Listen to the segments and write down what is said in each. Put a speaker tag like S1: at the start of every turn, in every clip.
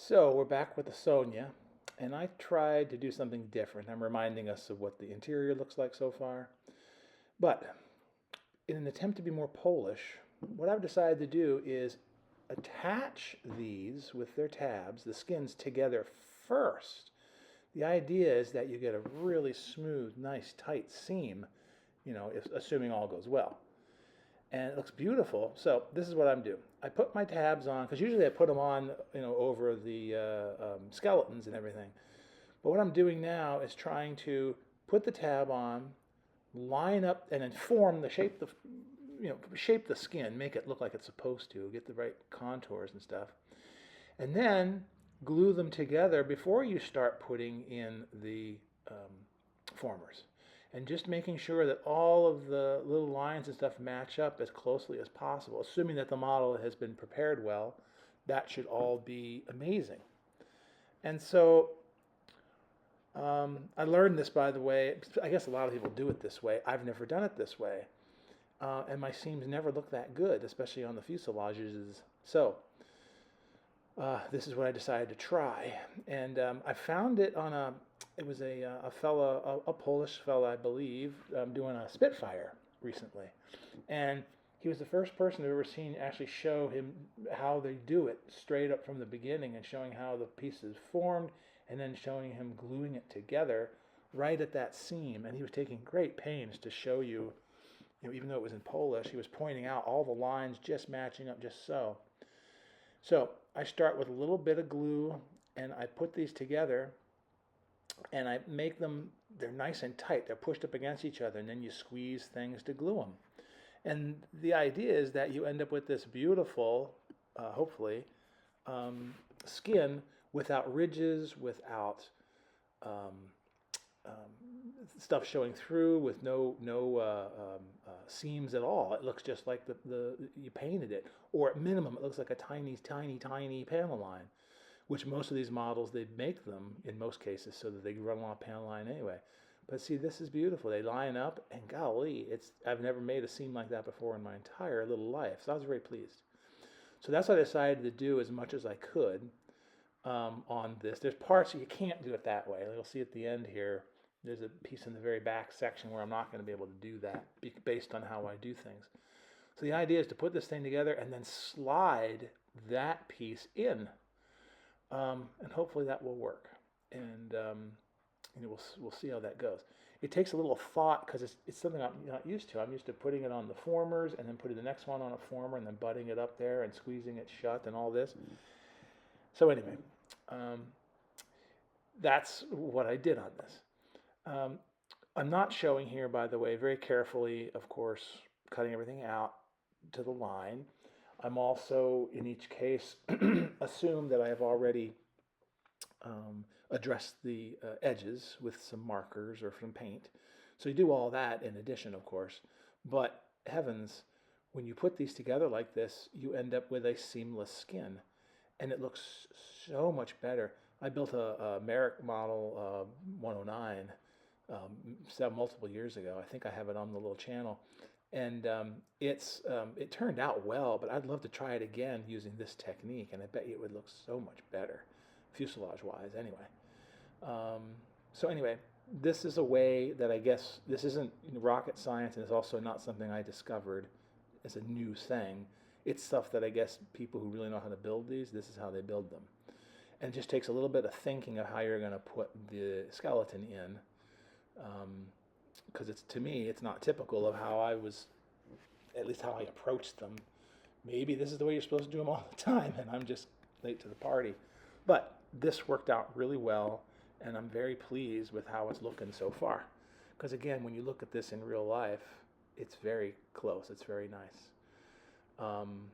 S1: So we're back with the Sonia, and I tried to do something different. I'm reminding us of what the interior looks like so far. But in an attempt to be more Polish, what I've decided to do is attach these with their tabs, the skins, together first. The idea is that you get a really smooth, nice, tight seam, assuming all goes well. And it looks beautiful. So this is what I'm doing. I put my tabs on, because usually I put them on, over the skeletons and everything. But what I'm doing now is trying to put the tab on, line up, and then form the shape, shape the skin, make it look like it's supposed to, get the right contours and stuff, and then glue them together before you start putting in the formers, and just making sure that all of the little lines and stuff match up as closely as possible. Assuming that the model has been prepared well, that should all be amazing. And so I learned this, by the way. I guess a lot of people do it this way. I've never done it this way. And my seams never look that good, especially on the fuselages. So this is what I decided to try. And I found it on it was a fella, a Polish fella, I believe, doing a Spitfire recently. And he was the first person I've ever seen actually show him how they do it straight up from the beginning, and showing how the pieces formed, and then showing him gluing it together right at that seam. And he was taking great pains to show you, even though it was in Polish, he was pointing out all the lines just matching up just so. So I start with a little bit of glue, and I put these together, and I make them, they're nice and tight. They're pushed up against each other, and then you squeeze things to glue them. And the idea is that you end up with this beautiful, hopefully, skin without ridges, without stuff showing through, with no seams at all. It looks just like you painted it, or at minimum, it looks like a tiny, tiny, tiny panel line, which most of these models, they make them in most cases so that they run along a panel line anyway. But see, this is beautiful. They line up, and golly, I've never made a seam like that before in my entire little life. So I was very pleased. So that's what I decided to do as much as I could on this. There's parts you can't do it that way. You'll see at the end here, there's a piece in the very back section where I'm not going to be able to do that based on how I do things. So the idea is to put this thing together and then slide that piece in, and hopefully that will work. And we'll see how that goes. It takes a little thought, because it's something I'm not used to. I'm used to putting it on the formers, and then putting the next one on a former, and then butting it up there and squeezing it shut and all this. So anyway, that's what I did on this. I'm not showing here, by the way, very carefully, of course, cutting everything out to the line. I'm also, in each case, assume that I have already address the edges with some markers or some paint. So you do all that in addition, of course. But heavens, when you put these together like this, you end up with a seamless skin. And it looks so much better. I built a Merrick model 109 multiple years ago. I think I have it on the little channel. And it turned out well, but I'd love to try it again using this technique, and I bet you it would look so much better, fuselage-wise, anyway. So anyway, this is a way that, I guess, this isn't rocket science, and it's also not something I discovered as a new thing. It's stuff that I guess people who really know how to build these, this is how they build them. And it just takes a little bit of thinking of how you're going to put the skeleton in, because to me, it's not typical of how I was, at least how I approached them. Maybe this is the way you're supposed to do them all the time, and I'm just late to the party. But this worked out really well, and I'm very pleased with how it's looking so far. Because again, when you look at this in real life, it's very close. It's very nice. On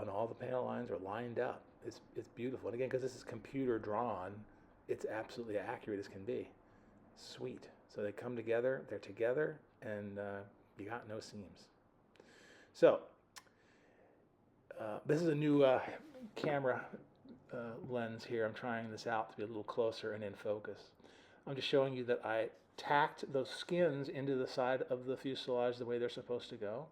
S1: all the panel lines are lined up. It's beautiful. And again, because this is computer drawn, it's absolutely accurate as can be. Sweet. So they come together, they're together, and you got no seams. So this is a new camera lens here. I'm trying this out to be a little closer and in focus. I'm just showing you that I tacked those skins into the side of the fuselage the way they're supposed to go.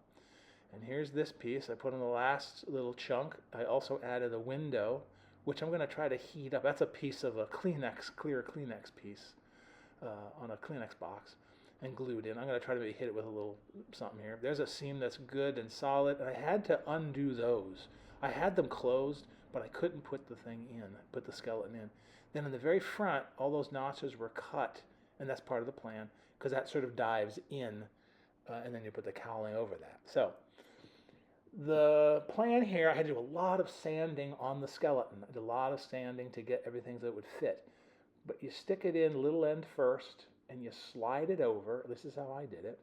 S1: And here's this piece I put on the last little chunk. I also added a window which I'm going to try to heat up. That's a piece of a Kleenex, clear Kleenex piece on a Kleenex box and glued in. I'm going to try to maybe hit it with a little something here. There's a seam that's good and solid, and I had to undo those. I had them closed, but I couldn't put the thing in, put the skeleton in. Then in the very front, all those notches were cut, and that's part of the plan, because that sort of dives in, and then you put the cowling over that. So the plan here, I had to do a lot of sanding on the skeleton. I did a lot of sanding to get everything so it would fit. But you stick it in little end first, and you slide it over. This is how I did it.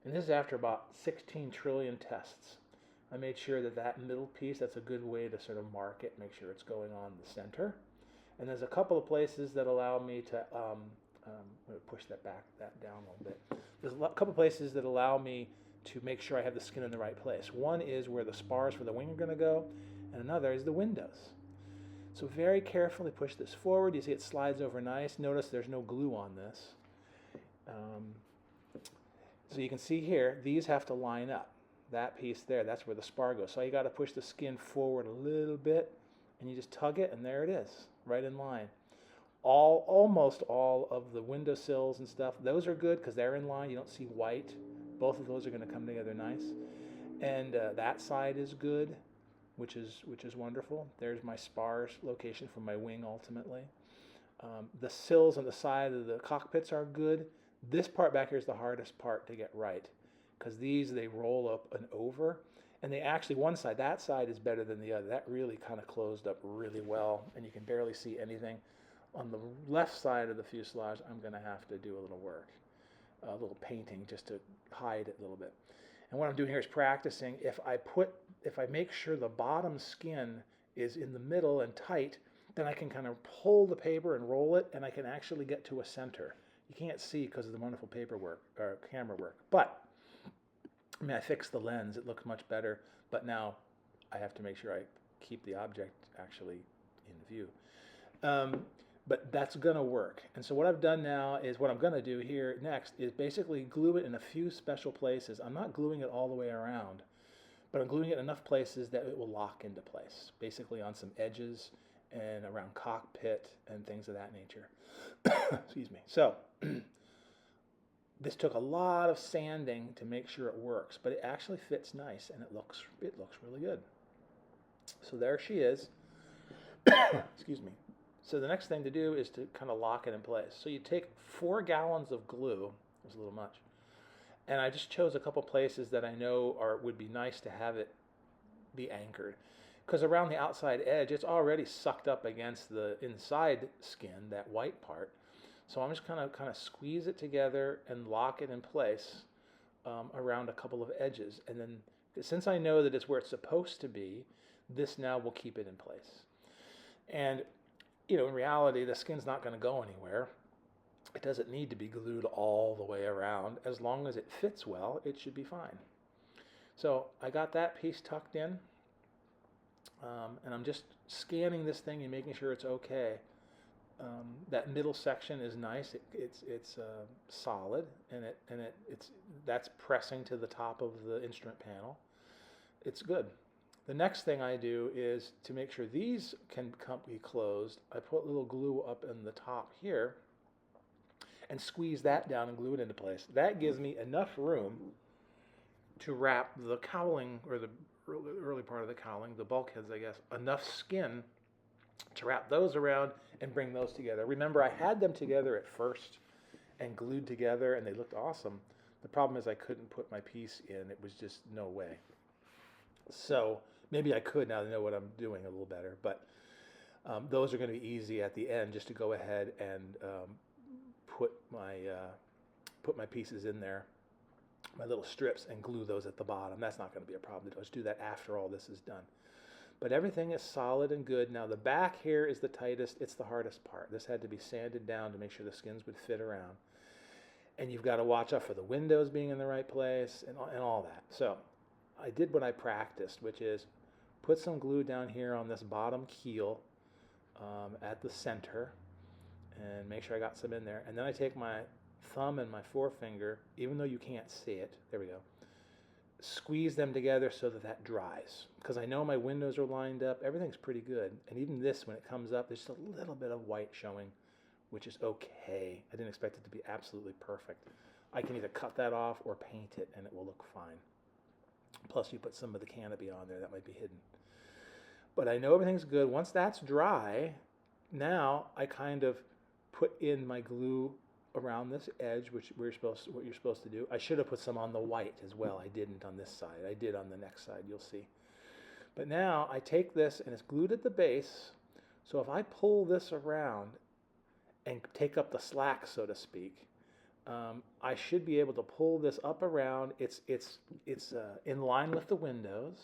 S1: And this is after about 16 trillion tests. I made sure that that middle piece, that's a good way to sort of mark it, make sure it's going on the center. And there's a couple of places that allow me to, push that down a little bit. There's a couple of places that allow me to make sure I have the skin in the right place. One is where the spars for the wing are going to go, and another is the windows. So very carefully push this forward. You see it slides over nice. Notice there's no glue on this. So you can see here, these have to line up. That piece there, that's where the spar goes. So you got to push the skin forward a little bit, and you just tug it, and there it is, right in line. Almost all of the windowsills and stuff, those are good because they're in line. You don't see white. Both of those are going to come together nice. And that side is good, which is wonderful. There's my spars location for my wing ultimately. The sills on the side of the cockpits are good. This part back here is the hardest part to get right because these, they roll up and over. And they actually, one side, that side is better than the other. That really kind of closed up really well, and you can barely see anything. On the left side of the fuselage, I'm going to have to do a little work, a little painting just to hide it a little bit. And what I'm doing here is practicing. If I make sure the bottom skin is in the middle and tight, then I can kind of pull the paper and roll it, and I can actually get to a center. You can't see because of the wonderful paperwork or camera work. But I mean, I fixed the lens. It looks much better. But now I have to make sure I keep the object actually in view. But that's going to work. And so what I've done now is what I'm going to do here next is basically glue it in a few special places. I'm not gluing it all the way around, but I'm gluing it in enough places that it will lock into place, basically on some edges and around cockpit and things of that nature. Excuse me. So this took a lot of sanding to make sure it works, but it actually fits nice and it looks really good. So there she is. Excuse me. So the next thing to do is to kind of lock it in place. So you take 4 gallons of glue, it was a little much, and I just chose a couple places that I know would be nice to have it be anchored. Because around the outside edge, it's already sucked up against the inside skin, that white part. So I'm just kind of squeeze it together and lock it in place around a couple of edges. And then since I know that it's where it's supposed to be, this now will keep it in place. And you know, in reality, the skin's not going to go anywhere. It doesn't need to be glued all the way around. As long as it fits well, it should be fine. So I got that piece tucked in, and I'm just scanning this thing and making sure it's okay. That middle section is nice. It's solid, and that's pressing to the top of the instrument panel. It's good. The next thing I do is to make sure these can be closed. I put a little glue up in the top here and squeeze that down and glue it into place. That gives me enough room to wrap the cowling, or the early part of the cowling, the bulkheads, I guess, enough skin to wrap those around and bring those together. Remember, I had them together at first and glued together, and they looked awesome. The problem is I couldn't put my piece in. It was just no way. So maybe I could now that I know what I'm doing a little better, but those are going to be easy at the end, just to go ahead and put my pieces in there, my little strips, and glue those at the bottom. That's not going to be a problem. I'll just do that after all this is done. But everything is solid and good. Now the back here is the tightest. It's the hardest part. This had to be sanded down to make sure the skins would fit around. And you've got to watch out for the windows being in the right place and all that. So I did what I practiced, which is put some glue down here on this bottom keel at the center and make sure I got some in there. And then I take my thumb and my forefinger, even though you can't see it, there we go, squeeze them together so that that dries. Because I know my windows are lined up, everything's pretty good. And even this, when it comes up, there's just a little bit of white showing, which is okay. I didn't expect it to be absolutely perfect. I can either cut that off or paint it and it will look fine. Plus you put some of the canopy on there that might be hidden. But I know everything's good. Once that's dry, now I kind of put in my glue around this edge, which what you're supposed to do. I should have put some on the white as well. I didn't on this side. I did on the next side, you'll see. But now I take this and it's glued at the base. So if I pull this around and take up the slack, so to speak, I should be able to pull this up around. It's in line with the windows.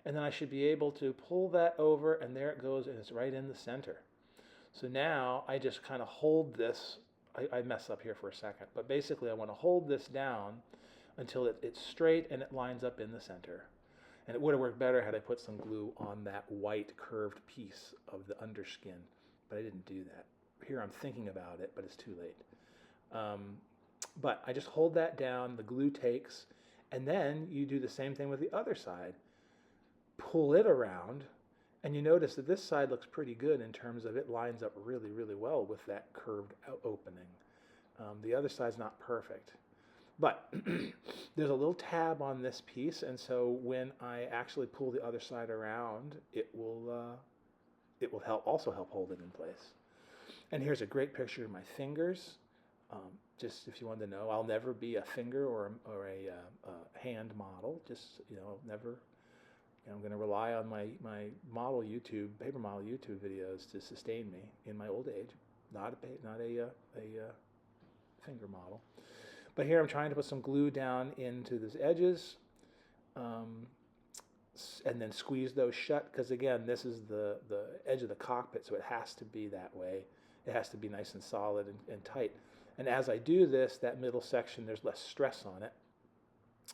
S1: And then I should be able to pull that over, and there it goes, and it's right in the center. So now I just kind of hold this. I mess up here for a second, but basically I want to hold this down until it's straight and it lines up in the center. And it would have worked better had I put some glue on that white curved piece of the underskin, but I didn't do that. Here I'm thinking about it, but it's too late. But I just hold that down, the glue takes, and then you do the same thing with the other side. Pull it around, and you notice that this side looks pretty good in terms of it lines up really, really well with that curved opening. The other side's not perfect. But there's a little tab on this piece, and so when I actually pull the other side around, it will also help hold it in place. And here's a great picture of my fingers. Just if you wanted to know, I'll never be a finger or a hand model. Just, never. I'm going to rely on my paper model YouTube videos to sustain me in my old age. Not a finger model. But here I'm trying to put some glue down into those edges, and then squeeze those shut, because again, this is the edge of the cockpit, so it has to be that way. It has to be nice and solid and tight. And as I do this, that middle section, there's less stress on it,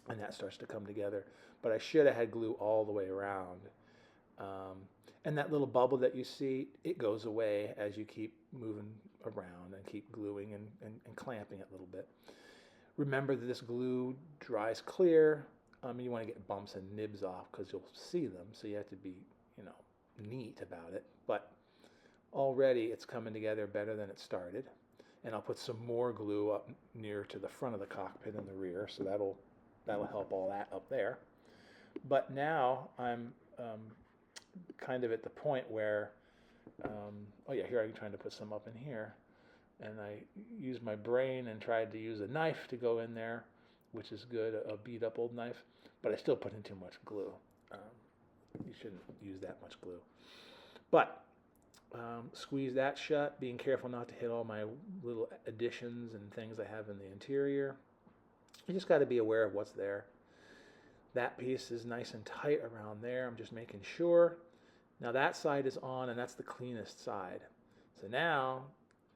S1: and that starts to come together. But I should have had glue all the way around. And that little bubble that you see, it goes away as you keep moving around and keep gluing and clamping it a little bit. Remember that this glue dries clear. You want to get bumps and nibs off because you'll see them, so you have to be, neat about it. But already it's coming together better than it started. And I'll put some more glue up near to the front of the cockpit and the rear, so that'll help all that up there. But now I'm kind of at the point where, here I'm trying to put some up in here. And I used my brain and tried to use a knife to go in there, which is good, a beat up old knife. But I still put in too much glue. You shouldn't use that much glue. But squeeze that shut, being careful not to hit all my little additions and things I have in the interior. You just got to be aware of what's there. That piece is nice and tight around there. I'm just making sure. Now that side is on, and that's the cleanest side. So now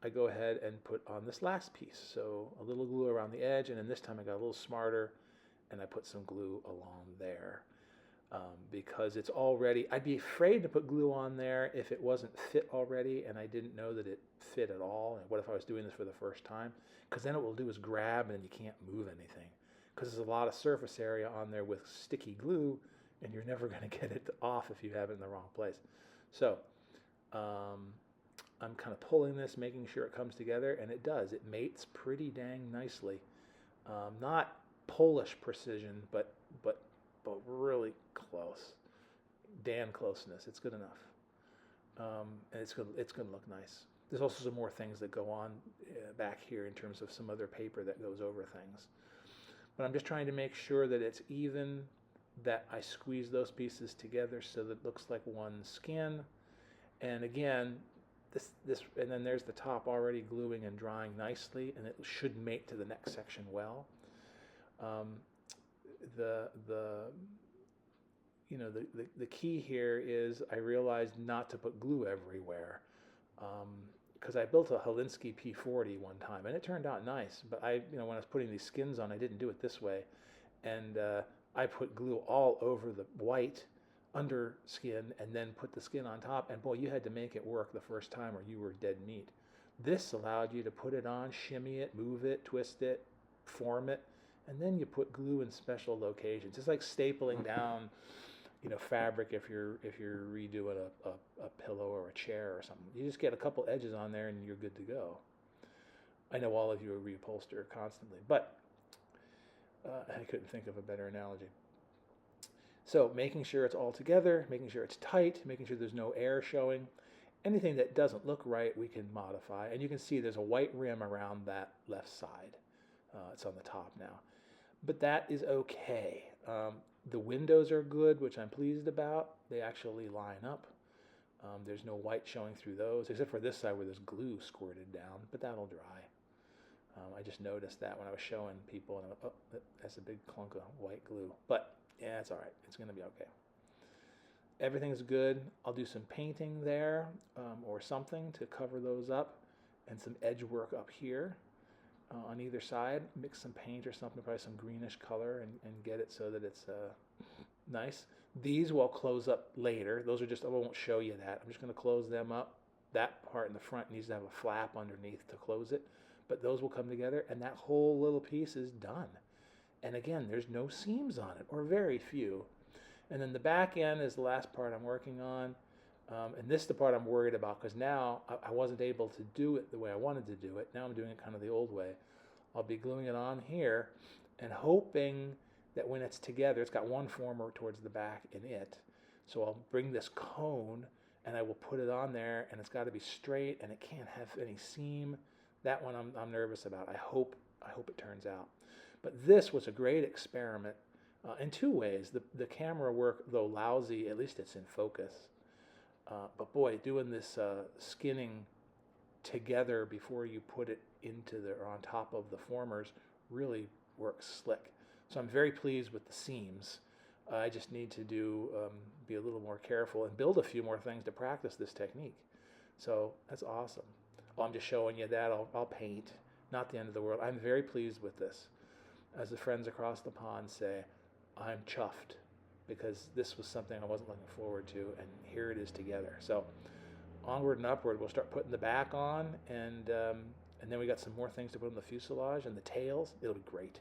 S1: I go ahead and put on this last piece. So a little glue around the edge, and then this time I got a little smarter, and I put some glue along there. Because it's already, I'd be afraid to put glue on there if it wasn't fit already and I didn't know that it fit at all. And what if I was doing this for the first time? Because then what we'll do is grab and you can't move anything. Because there's a lot of surface area on there with sticky glue, and you're never going to get it off if you have it in the wrong place. So I'm kind of pulling this, making sure it comes together, and it does. It mates pretty dang nicely. Not Polish precision, but really close. Dan closeness. It's good enough. And it's going to look nice. There's also some more things that go on back here in terms of some other paper that goes over things. But I'm just trying to make sure that it's even, that I squeeze those pieces together so that it looks like one skin. And again, this, and then there's the top already gluing and drying nicely, and it should mate to the next section well. The key here is I realized not to put glue everywhere, because I built a Holinsky P40 one time and it turned out nice, but when I was putting these skins on, I didn't do it this way, and I put glue all over the white under skin and then put the skin on top, and boy, you had to make it work the first time or you were dead meat. This allowed you to put it on, shimmy it, move it, twist it, form it, and then you put glue in special locations. It's like stapling down, fabric if you're redoing a pillow or a chair or something. You just get a couple edges on there and you're good to go. I know all of you reupholster constantly, but I couldn't think of a better analogy. So making sure it's all together, making sure it's tight, making sure there's no air showing. Anything that doesn't look right, we can modify. And you can see there's a white rim around that left side. It's on the top now. But that is okay. The windows are good, which I'm pleased about. They actually line up. There's no white showing through those, except for this side where there's glue squirted down, but that'll dry. I just noticed that when I was showing people, and oh, that's a big clunk of white glue. But yeah, it's all right. It's going to be okay. Everything's good. I'll do some painting there or something to cover those up, and some edge work up here on either side. Mix some paint or something, probably some greenish color, and get it so that it's nice. These will close up later. Those are just, I won't show you that. I'm just going to close them up. That part in the front needs to have a flap underneath to close it. But those will come together, and that whole little piece is done. And again, there's no seams on it, or very few. And then the back end is the last part I'm working on. And this is the part I'm worried about, because now I wasn't able to do it the way I wanted to do it. Now I'm doing it kind of the old way. I'll be gluing it on here and hoping that when it's together, it's got one former towards the back in it. So I'll bring this cone and I will put it on there, and it's got to be straight and it can't have any seam. That one I'm nervous about. I hope it turns out. But this was a great experiment in two ways. The camera work, though lousy, at least it's in focus. But boy, doing this skinning together before you put it into or on top of the formers really works slick. So I'm very pleased with the seams. I just need to be a little more careful and build a few more things to practice this technique. So that's awesome. Oh, I'm just showing you that. I'll paint. Not the end of the world. I'm very pleased with this. As the friends across the pond say, I'm chuffed, because this was something I wasn't looking forward to, and here it is together. So onward and upward. We'll start putting the back on, and then we got some more things to put on the fuselage and the tails. It'll be great.